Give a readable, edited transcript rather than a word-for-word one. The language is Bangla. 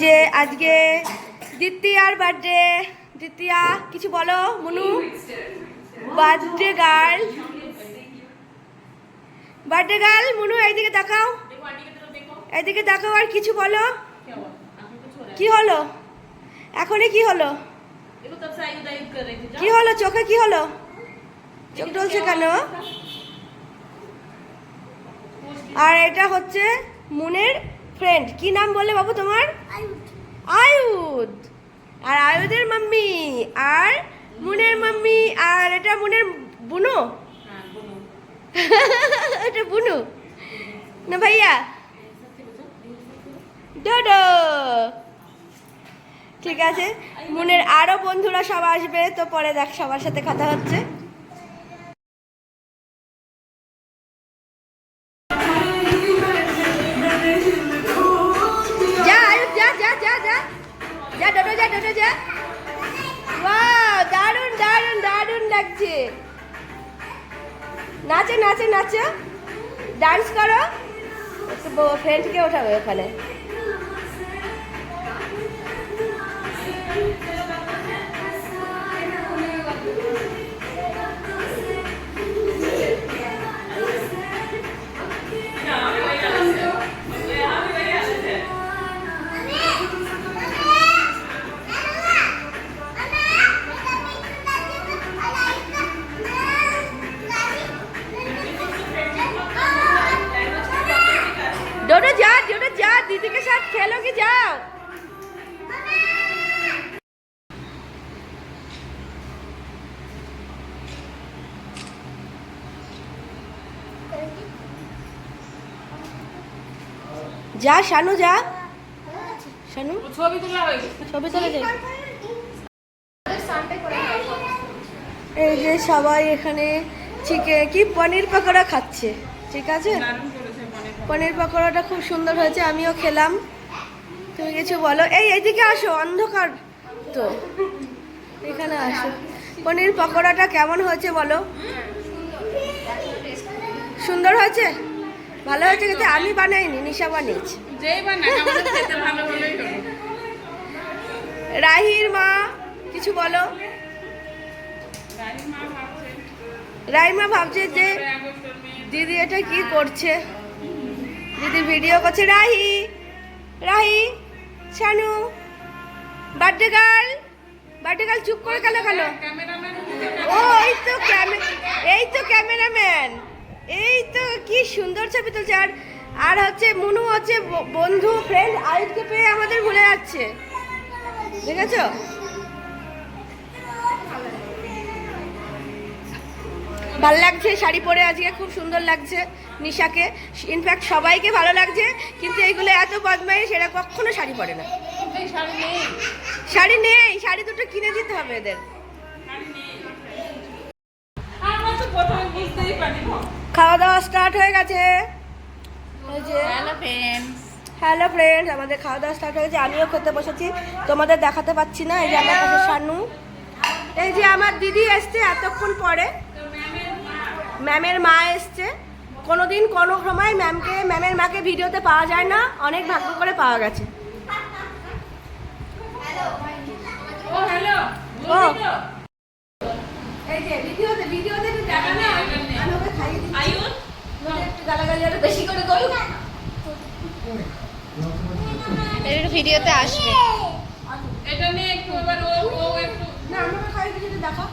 যে আজকে দ্বিতীয়ার বার্থডে। দ্বিতীয়া কিছু বলো Manu. Birthday girl, birthday girl Manu, এইদিকে দেখাও, এইদিকে দেখাও, আর কিছু বলো। কি হলো এখনই? কি হলো? কি হলো চোখে? কি হলো? চোখ ঢলছে কেন? আর এটা হচ্ছে মুনের ফ্রেন্ড। কি নাম বললে বাবু তোমার? আয়ুদ। আর আয়ুদের মাম্মি, আর মুনের মাম্মি, আর এটা মুনের বুনু। এটা বুনু না ভাইয়া? ডোডো। ঠিক আছে, মুনের আরো বন্ধুরা সব আসবে, তো পরে দেখ সবার সাথে কথা হচ্ছে। যা আয়ুদ, যা যা যা যা যা, ডোডো যা, ডোডো যা। ওয়াও, দারুণ দারুণ দারুণ লাগছে। নাচে নাচে নাচো, ডান্স করো। ফ্রেন্ডকে ওঠাবে ওখানে। डोडो जा, डोडो जा, दीदी के साथ खेलोगी, जाओ। जा शानू, जा शानू, ছবি তোলা হই, ছবি তোলা যাই। এই যে সবাই এখানে চিকেন কি পনির পকোড়া খাচ্ছে। ঠিক আছে, পনির পকোড়াটা খুব সুন্দর হয়েছে, আমিও খেলাম। তুমি কিছু বলো। এইদিকে আসো, অন্ধকার তো, এখানে আসো। পনির পকোড়াটা কেমন হয়েছে বলো? সুন্দর হয়েছে, ভালো হয়েছে খেতে। আমি বানাইনি, নিশা বানিয়েছি। রাহির মা কিছু বলো। রাহির মা ভাবছে যে দিদি এটা কি করছে, দিদি ভিডিও করছে। Rahi, Rahi, Shanu, birthday girl, birthday girl চুপ করে গেল কেন? ও এই তো ক্যামেরাম্যান, এই তো কি সুন্দর ছবি তুলছে। আর হচ্ছে মুনু হচ্ছে বন্ধু ফ্রেন্ড আয়ুধকে পেয়ে আমাদের ভুলে যাচ্ছে, দেখেছো? ভালো লাগছে শাড়ি পরে, আজকে খুব সুন্দর লাগছে নিশাকে। ইনফ্যাক্ট সবাইকে ভালো লাগছে, কিন্তু এইগুলো এত বদমাইশ, সেটা কখনো শাড়ি পরে না। শাড়ি নেই, শাড়ি দুটো কিনে দিতে হবে এদের। খাওয়া দাওয়া স্টার্ট হয়ে গেছে। হ্যালো ফ্রেন্ডস, আমাদের খাওয়া দাওয়া স্টার্ট হয়ে গেছে। আমিও খেতে বসেছি, তোমাদের দেখাতে পাচ্ছি না। এই যে আমার কাছে শানু, এই যে আমার দিদি এসছে এতক্ষণ পরে, ম্যামের মা এসছে। কোনোদিন কোনো সময় ম্যামের মাকে ভিডিওতে পাওয়া যায় না, অনেক ভাগ্য করে পাওয়া গেছে। ও এই যে ভিডিওতে একটু দেখা না, আমি ওকে খাইয়ে দিচ্ছি। আয়ুন একটু গালাগালি আরো বেশি করে করো, এর ভিডিওতে আসবে। এটা নিয়ে একটু আবার ও একটু না, আমাকে খাইয়ে দিতে দেখো।